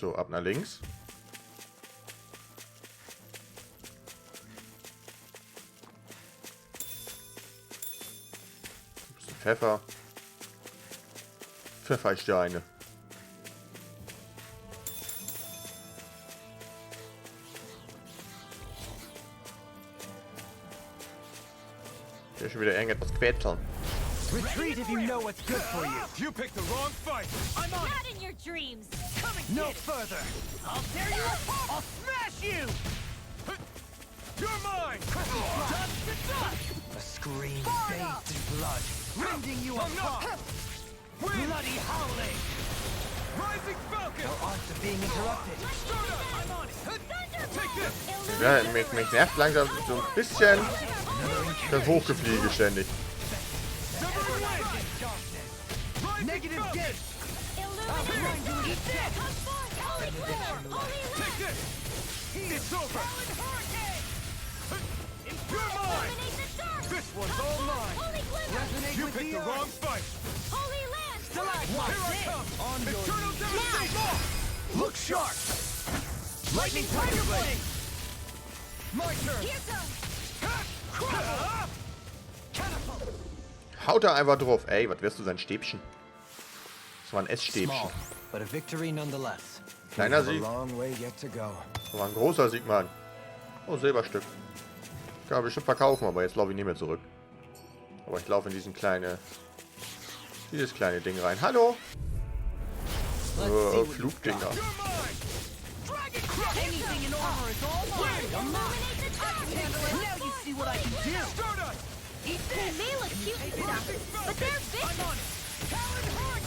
So, ab nach links. Ein bisschen Pfeffer. Pfeffersteine. Hier ist schon wieder irgendetwas quetschen. Retreat if you know what's good for you. You picked the wrong fight. I'm on Not it. in your dreams. Come and no further. I'll tear you apart. I'll smash you. You're mine. Dust to dust. A scream bathed in blood, rending you apart. Bloody howling. Rising Falcon. No odds of being interrupted. Start up. I'm on it. Take this. Ja, mich nervt langsam so ein bisschen das Hochgefliege ständig. Negative gate. Illuminate. Holy glimmer. Holy Take this. It's over. You're mine. illuminate the dark. This one's all mine. Holy glimmer. Resonate You with picked the the wrong earth. fight. Holy land. Here I come. On your Eternal devastation. look sharp. Lightning tiger blade. My turn. Here comes. Catapult. Haut da einfach drauf. Ey, was wärst du, sein Stäbchen? Das war ein Essstäbchen. Small, but a victory nonetheless. Kleiner We have a Sieg. long way yet to go. Das war ein großer Sieg, Mann. Oh, Silberstück. Kann man bestimmt verkaufen, aber jetzt laufe ich nicht mehr zurück. Aber ich laufe in dieses kleine Ding rein. Hallo? Flugdinger. Anything in armor is all mine. Illuminate the dark. Now you see what I can do. Start us. They may look cute and stuff, but they're vicious.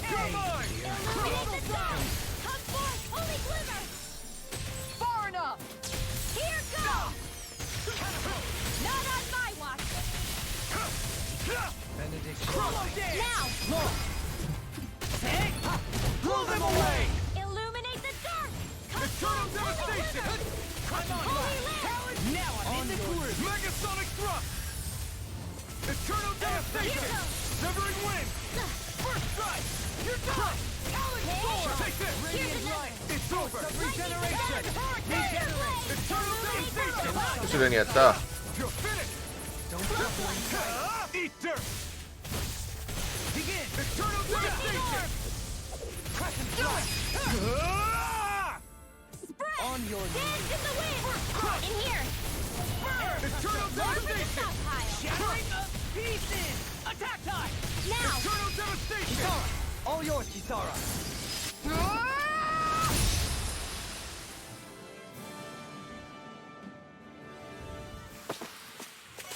You're mine. Illuminate the dark. Come forth, holy glimmer. Far enough. Here goes. Not on my watch. Benediction. Now, Blow them away. illuminate the dark. Come Eternal forth, holy devastation. glimmer. I'm on Holy it. land. Now I'm in the groove. Megasonic thrust. Eternal devastation. goes. Severing wind. First strike. You're done. Take this. Here's another. It's over. Regeneration. Eternal devastation. Was bist du denn jetzt da? You're finished. Eat dirt. Begin. Eternal devastation. Crescent strike. On your knees. Dance in the wind. In here. Eternal Load to the devastation. stockpile. Shattering of pieces. Attack time. Now. Eternal devastation. Kisara. All yours, Kisara.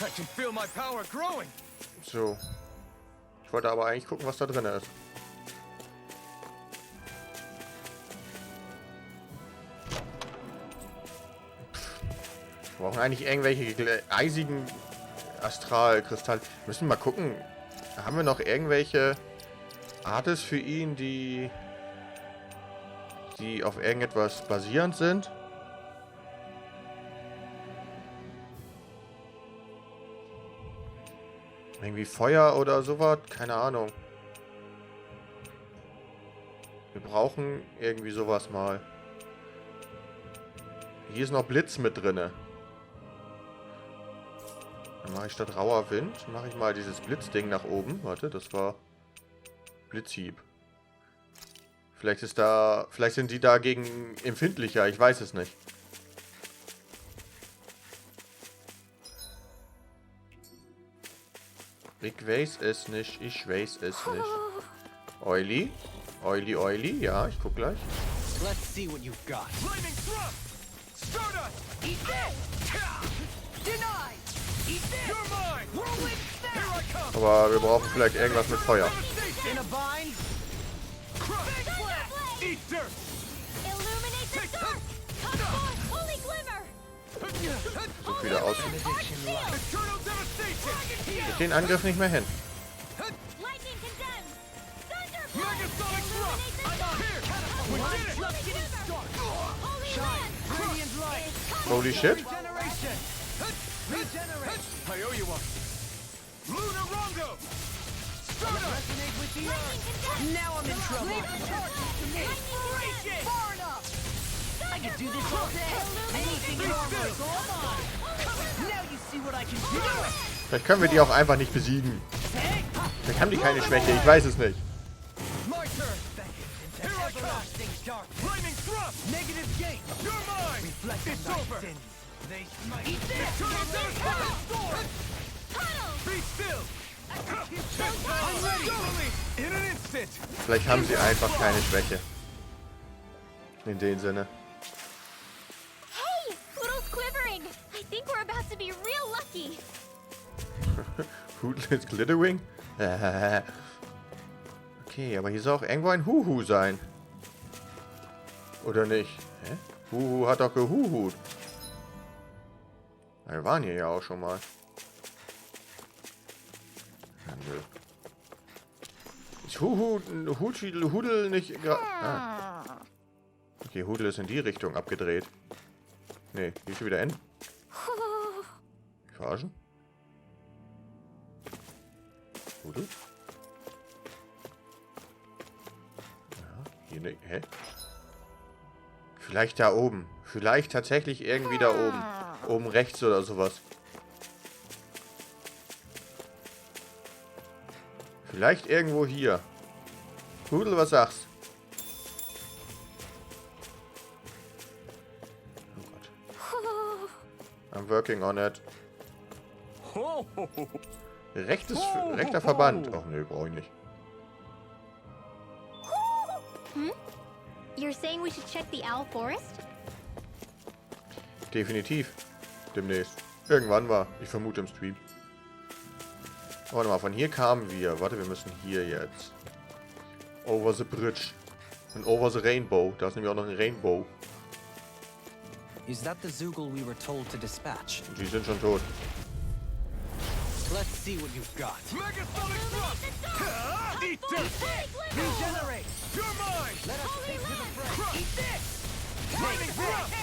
I can feel my power growing. So. Ich wollte aber eigentlich gucken, was da drin ist. Wir brauchen eigentlich irgendwelche eisigen Astralkristalle. Müssen wir mal gucken. Haben wir noch irgendwelche Artes für ihn, die auf irgendetwas basierend sind? Irgendwie Feuer oder sowas? Keine Ahnung. Wir brauchen irgendwie sowas mal. Hier ist noch Blitz mit drinne. Dann mache ich statt rauer Wind, mache ich mal dieses Blitzding nach oben. Warte, das war Blitzhieb. Vielleicht sind die dagegen empfindlicher, ich weiß es nicht. Ich weiß es nicht, ich weiß es nicht. Oily? Oily, ja, ich guck gleich. Let's see what you've got. Lightning thrust. Start us. Eat this. Denied. Eat this. You're mine. Whirlwind snap. Here I come. Aber wir brauchen vielleicht irgendwas mit Feuer. Devastation. In a bind. Crush. Thunderblade. Eat dirt. Illuminate the dark. Come forth, holy glimmer. Sieht wieder aus. Benediction light. Eternal devastation. Krieg den Angriff nicht mehr hin. Lightning condemned. Thunderblade. Megasonic thrust. Illuminate the dark. We did it. Just getting started. Holy Shine. land. Radiant light. Holy shit. Regeneration. Regenerate. I owe you one. Lunar Rongo. Start us. Resonate with the earth. Lightning condemned. Now I'm in trouble. Lightning condemned. Far enough. could do this all day. Anything in armor is all mine. Now you see what I can do. Vielleicht können wir die auch einfach nicht besiegen. Vielleicht haben die keine Schwäche, ich weiß es nicht. My turn. Here I come. Flaming thrust. Negative gate. You're mine. Reflect it's over. Sins. They smite. Eat this. Storm. Be still. I'm ready. In an instant. Vielleicht haben sie einfach keine Schwäche. In dem Sinne. Hey, Poodle's quivering. I think we're about to be real lucky. Poodle is glittering? Okay, aber hier soll auch irgendwo ein Huhu sein. Oder nicht? Hä? Huhu hat doch gehuhut. Wir waren hier ja auch schon mal. Ja, nö. Ist Hudel nicht... Okay, Hudel ist in die Richtung abgedreht. Nee, hier ist schon wieder N. Verarschen? Hudel? Ja, hier nicht. Hä? Vielleicht da oben. Vielleicht tatsächlich irgendwie da oben. Oben rechts oder sowas. Vielleicht irgendwo hier. Hudel, was sagst? Oh Gott. I'm working on it. Rechter Verband. Ach nee, brauche ich nicht. You're saying we should check the owl forest? Definitiv. Demnächst. Irgendwann mal. Ich vermute im Stream. Warte mal, von hier kamen wir. Warte, wir müssen hier jetzt. Over the bridge. Und over the rainbow. Da ist nämlich auch noch ein Rainbow. Is that the Zoogle we were told to dispatch? Und die sind schon tot. Let's see what you've got. Megasonic thrust. Eat this. Regenerate. You're mine. Let us take to the fray. Eat this. Flaming thrust.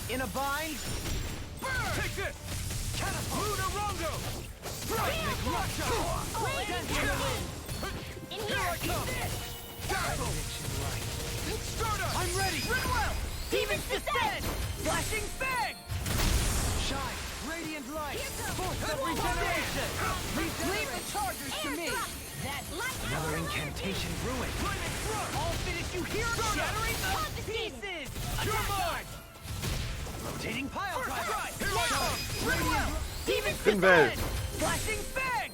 In a bind. Burn. Take this. Catapult. Lunarongo. Strike. Russia. Send in the wind. In here! Eat this. Dazzle. Stardust. I'm ready. Ridwell. Demons descend. Flashing fang. Shine. Radiant light. Force of regeneration. Leave the chargers to me. Another incantation ruined. I'll finish you here. Shattering the pieces. You're mine. Rotating pile driver. Here I come. Radiant. Demons descend. Flashing fang.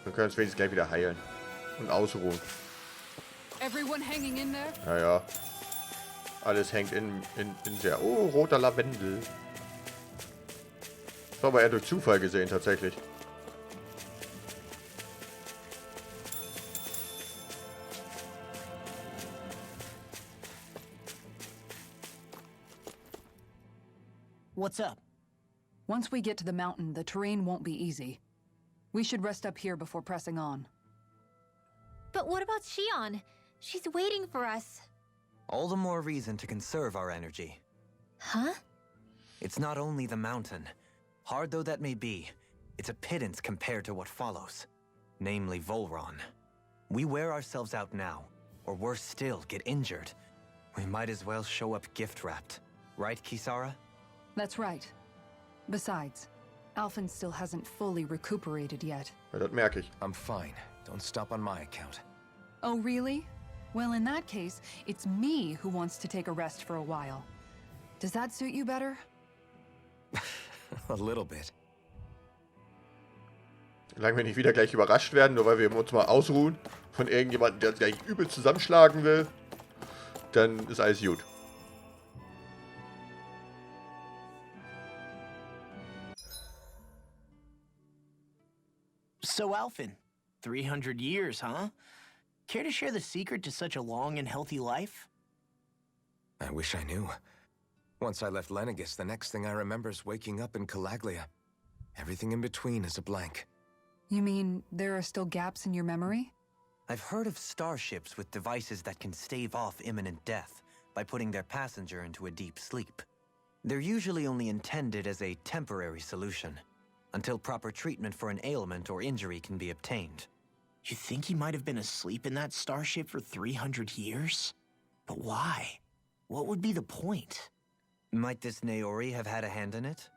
Wir können uns wenigstens gleich wieder heilen. Und ausruhen. Everyone hanging in there? Naja. Alles hängt in sehr... Oh, roter Lavendel. Das war aber eher durch Zufall gesehen, tatsächlich. What's up? Once we get to the mountain, the terrain won't be easy. We should rest up here before pressing on. But what about Shionne? She's waiting for us. All the more reason to conserve our energy. Huh? It's not only the mountain. Hard though that may be, it's a pittance compared to what follows. Namely Volron. We wear ourselves out now, or worse still, get injured. We might as well show up gift-wrapped. Right, Kisara? That's right. Besides, Alphen still hasn't fully recuperated yet. Ja, das merke ich. I'm fine. Don't stop on my account. Oh, really? Well, in that case, it's me who wants to take a rest for a while. Does that suit you better? A little bit. Solange wir nicht wieder gleich überrascht werden, nur weil wir uns mal ausruhen von irgendjemandem, der uns gleich übel zusammenschlagen will, dann ist alles gut. So, Alphen, 300 years, huh? Care to share the secret to such a long and healthy life? I wish I knew. Once I left Lenegis, the next thing I remember is waking up in Calaglia. Everything in between is a blank. You mean there are still gaps in your memory? I've heard of starships with devices that can stave off imminent death by putting their passenger into a deep sleep. They're usually only intended as a temporary solution, until proper treatment for an ailment or injury can be obtained. You think he might have been asleep in that starship for 300 years? But why? What would be the point? Might this Naori have had a hand in it?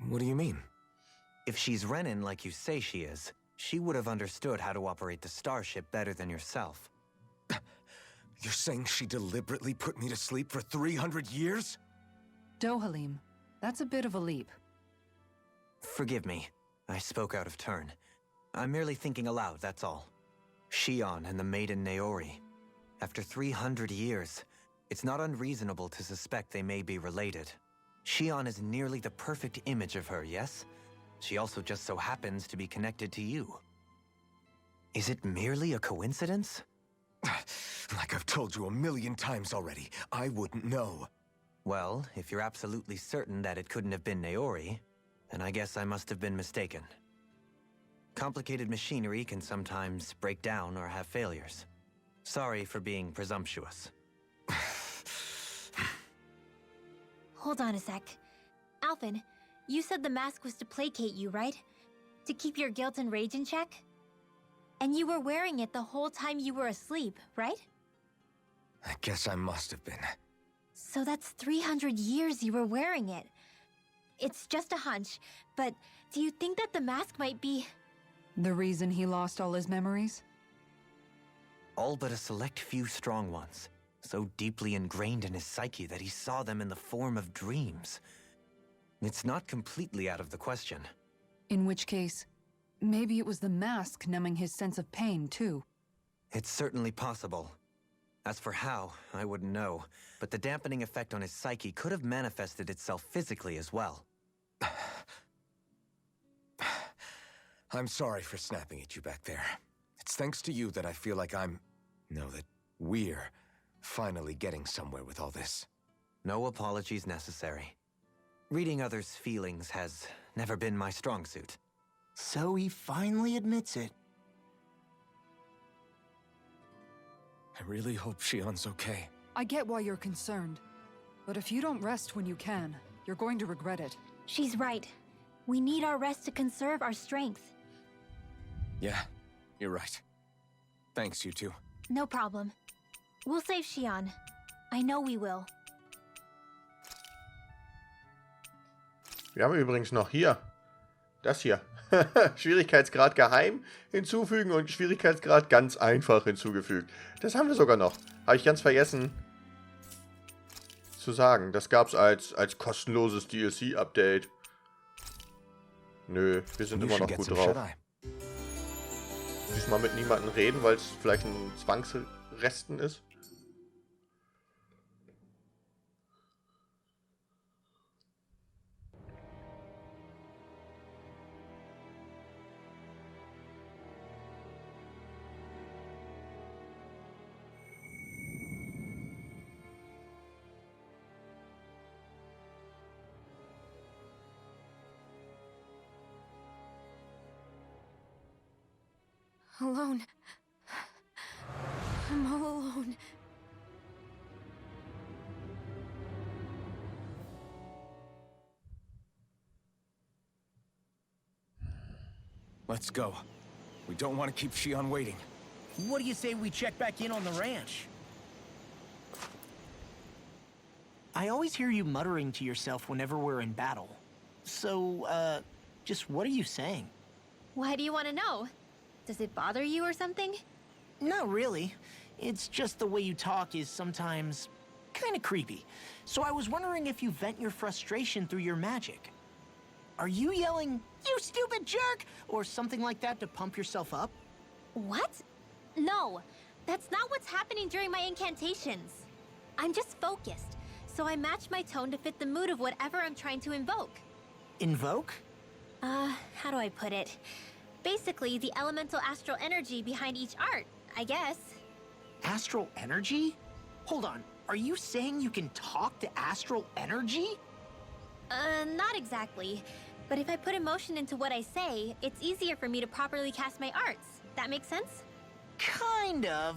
What do you mean? If she's Renan like you say she is, she would have understood how to operate the starship better than yourself. You're saying she deliberately put me to sleep for 300 years? Dohalim, that's a bit of a leap. Forgive me. I spoke out of turn. I'm merely thinking aloud, that's all. Shionne and the maiden Naori. After 300 years, it's not unreasonable to suspect they may be related. Shionne is nearly the perfect image of her, yes? She also just so happens to be connected to you. Is it merely a coincidence? Like I've told you 1,000,000 times already, I wouldn't know. Well, if you're absolutely certain that it couldn't have been Naori, then I guess I must have been mistaken. Complicated machinery can sometimes break down or have failures. Sorry for being presumptuous. Hold on a sec. Alphen, you said the mask was to placate you, right? To keep your guilt and rage in check? And you were wearing it the whole time you were asleep, right? I guess I must have been. So that's 300 years you were wearing it. It's just a hunch, but do you think that the mask might be... The reason he lost all his memories? All but a select few strong ones, so deeply ingrained in his psyche that he saw them in the form of dreams. It's not completely out of the question. In which case, maybe it was the mask numbing his sense of pain, too. It's certainly possible. As for how, I wouldn't know, but the dampening effect on his psyche could have manifested itself physically as well. I'm sorry for snapping at you back there. It's thanks to you that I feel like that we're finally getting somewhere with all this. No apologies necessary. Reading others' feelings has never been my strong suit. So he finally admits it. I really hope Shionne's okay. I get why you're concerned. But if you don't rest when you can, you're going to regret it. She's right. We need our rest to conserve our strength. Yeah, you're right. Thanks, you two. No problem. We'll save Shionne. I know we will. Wir haben übrigens noch hier. Das hier. Schwierigkeitsgrad geheim hinzufügen und Schwierigkeitsgrad ganz einfach hinzugefügt. Das haben wir sogar noch. Habe ich ganz vergessen zu sagen. Das gab es als kostenloses DLC-Update. Nö, wir sind immer noch gut drauf. Diesmal mit niemandem reden, weil es vielleicht ein Zwangsresten ist. Alone. I'm all alone. Let's go. We don't want to keep Shionne waiting. What do you say we check back in on the ranch? I always hear you muttering to yourself whenever we're in battle. So, just what are you saying? Why do you want to know? Does it bother you or something? Not really. It's just the way you talk is sometimes kind of creepy. So I was wondering if you vent your frustration through your magic. Are you yelling, "You stupid jerk," or something like that to pump yourself up? What? No, that's not what's happening during my incantations. I'm just focused, so I match my tone to fit the mood of whatever I'm trying to invoke. Invoke? How do I put it? Basically, the elemental astral energy behind each art, I guess. Astral energy? Hold on, are you saying you can talk to astral energy? Not exactly. But if I put emotion into what I say, it's easier for me to properly cast my arts. That makes sense? Kind of.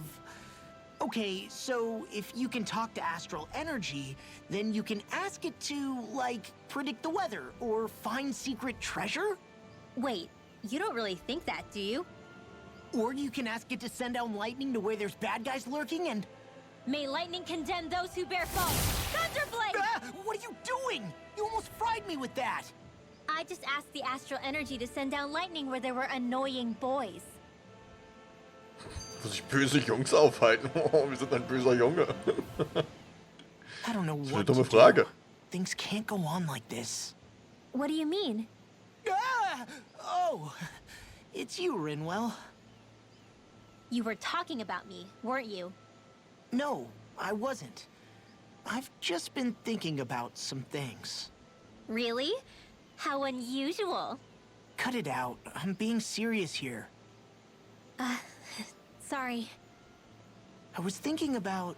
Okay, so if you can talk to astral energy, then you can ask it to, like, predict the weather or find secret treasure? Wait, you don't really think that, do you? Or you can ask it to send down lightning to where there's bad guys lurking and... May lightning condemn those who bear false. Thunderblade! Ah, what are you doing? You almost fried me with that. I just asked the astral energy to send down lightning where there were annoying boys. Wo sich böse Jungs aufhalten. Oh, wir sind ein böser Junge. I don't know Das ist eine what dumme to Frage. do. Things can't go on like this. What do you mean? Ah! Oh, it's you, Rinwell. You were talking about me, weren't you? No, I wasn't. I've just been thinking about some things. Really? How unusual. Cut it out. I'm being serious here. Sorry. I was thinking about...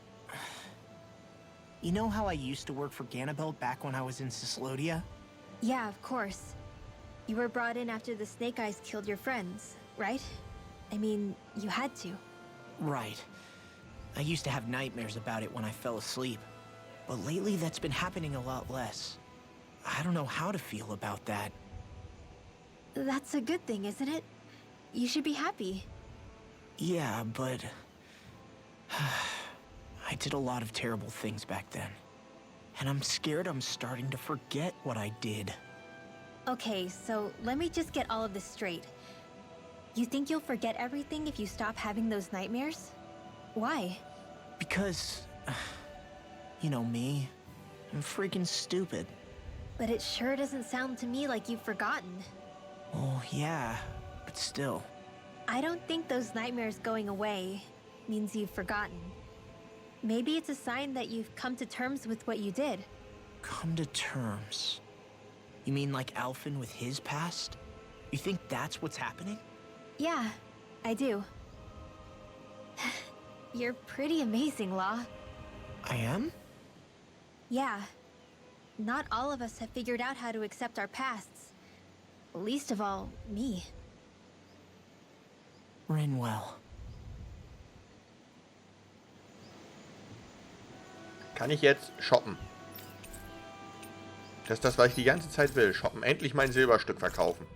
You know how I used to work for Ganabelt back when I was in Cislodia? Yeah, of course. You were brought in after the Snake Eyes killed your friends, right? I mean, you had to. Right. I used to have nightmares about it when I fell asleep. But lately that's been happening a lot less. I don't know how to feel about that. That's a good thing, isn't it? You should be happy. Yeah, but... I did a lot of terrible things back then. And I'm scared I'm starting to forget what I did. Okay, so let me just get all of this straight. You think you'll forget everything if you stop having those nightmares? Why? Because... you know me. I'm freaking stupid. But it sure doesn't sound to me like you've forgotten. Oh, yeah. But still. I don't think those nightmares going away means you've forgotten. Maybe it's a sign that you've come to terms with what you did. Come to terms? You mean like Alphen with his past? You think that's what's happening? Yeah, I do. You're pretty amazing, Law. I am? Yeah. Not all of us have figured out how to accept our pasts. Least of all, me. Rinwell. Kann ich jetzt shoppen? Das ist das, was ich die ganze Zeit will. Shoppen. Endlich mein Silberstück verkaufen.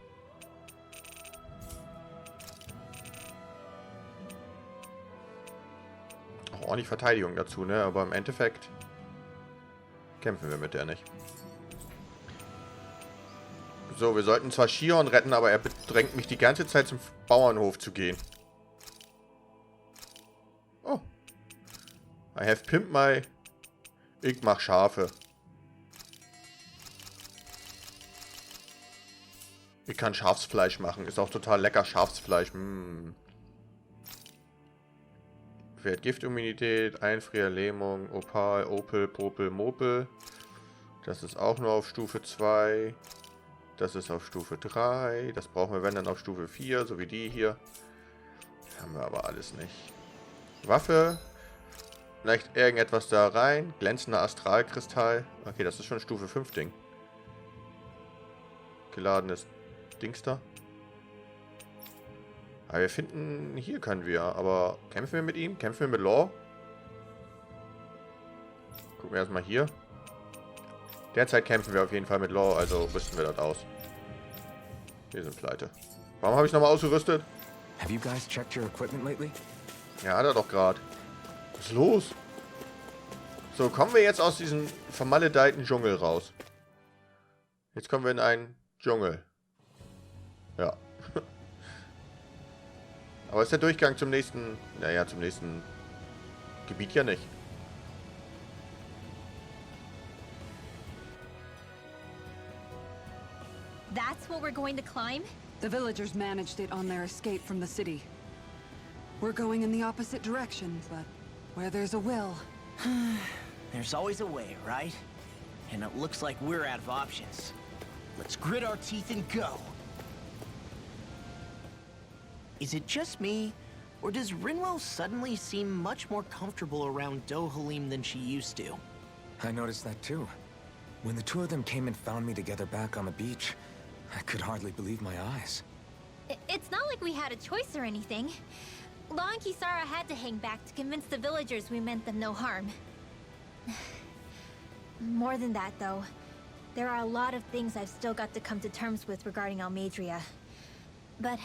Auch ordentlich Verteidigung dazu, ne? Aber im Endeffekt kämpfen wir mit der nicht. So, wir sollten zwar Shionne retten, aber er bedrängt mich die ganze Zeit zum Bauernhof zu gehen. Oh. I have pimped my... Ich mach Schafe. Ich kann Schafsfleisch machen. Ist auch total lecker, Schafsfleisch. Wert Giftimmunität, Einfrier, Lähmung, Opal, Opel, Popel, Mopel. Das ist auch nur auf Stufe 2. Das ist auf Stufe 3. Das brauchen wir, wenn, dann auf Stufe 4, so wie die hier. Haben wir aber alles nicht. Waffe. Vielleicht irgendetwas da rein. Glänzender Astralkristall. Okay, das ist schon Stufe 5 Ding. Geladenes Dings da. Aber wir finden... Hier können wir. Aber kämpfen wir mit ihm? Kämpfen wir mit Law? Gucken wir erstmal hier. Derzeit kämpfen wir auf jeden Fall mit Law. Also rüsten wir das aus. Wir sind pleite. Warum habe ich nochmal ausgerüstet? Have you guys checked your equipment lately? Ja, hat er doch gerade. Was ist los? So, kommen wir jetzt aus diesem vermaledeiten Dschungel raus. Jetzt kommen wir in einen Dschungel. Ja. Aber ist der Durchgang zum nächsten... Naja, zum nächsten Gebiet ja nicht. That's what we're going to climb? The villagers managed it on their escape from the city. We're going in the opposite direction, but where there's a will... There's always a way, right? And it looks like we're out of options. Let's grit our teeth and go. Is it just me, or does Rinwell suddenly seem much more comfortable around Dohalim than she used to? I noticed that too. When the two of them came and found me together back on the beach, I could hardly believe my eyes. It's not like we had a choice or anything. Law and Kisara had to hang back to convince the villagers we meant them no harm. More than that, though. There are a lot of things I've still got to come to terms with regarding Almadria. But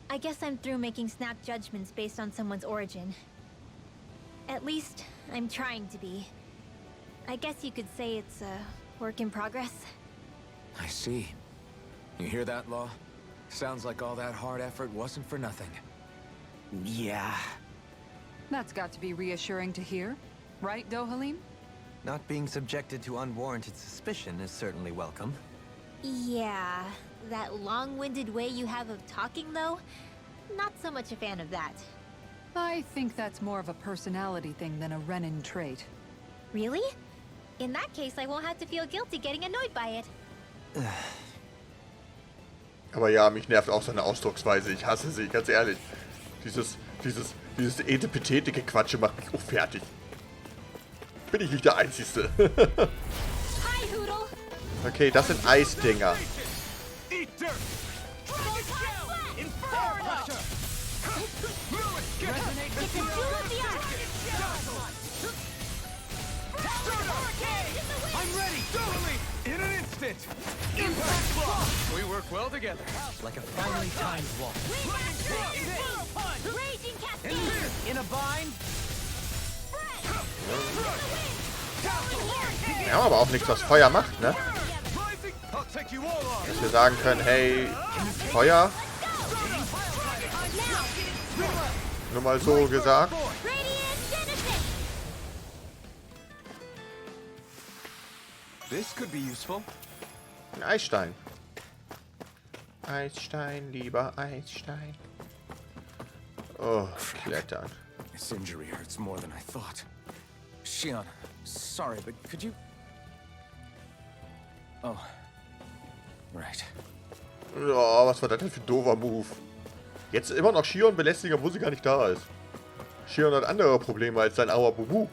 I guess I'm through making snap judgments based on someone's origin. At least, I'm trying to be. I guess you could say it's a work in progress. I see. You hear that, Law? Sounds like all that hard effort wasn't for nothing. Yeah. That's got to be reassuring to hear. Right, Dohalim? Not being subjected to unwarranted suspicion is certainly welcome. Yeah, that long-winded way you have of talking, though, not so much a fan of that. I think that's more of a personality thing than a Renan trait. Really? In that case, I won't have to feel guilty getting annoyed by it. Aber ja, mich nervt auch seine Ausdrucksweise. Ich hasse sie, ganz ehrlich. Dieses etepetete Quatsche macht mich auch fertig. Bin ich nicht der Einzige. Hi, Hoodle! Okay, das sind Eisdinger. It's a duel of the arts! I'm ready! Totally! In an instant! Impact block! We work well together. Like a finely timed walk. Raging cascade! In a bind? Wir haben aber auch nichts, was Feuer macht, ne? Rising! I'll take you all on! Dass wir sagen können, hey, Feuer. Nur mal so gesagt. This could be useful. Ein Eisstein. Eisstein, lieber Eisstein. Oh, klettern. This injury hurts more than I thought. Shionne, sorry, but could you... Oh. Right. Oh, was war das denn für ein doofer Move? Jetzt immer noch Shionne belästigen, obwohl sie gar nicht da ist. Shionne hat andere Probleme als sein Auer Bubu.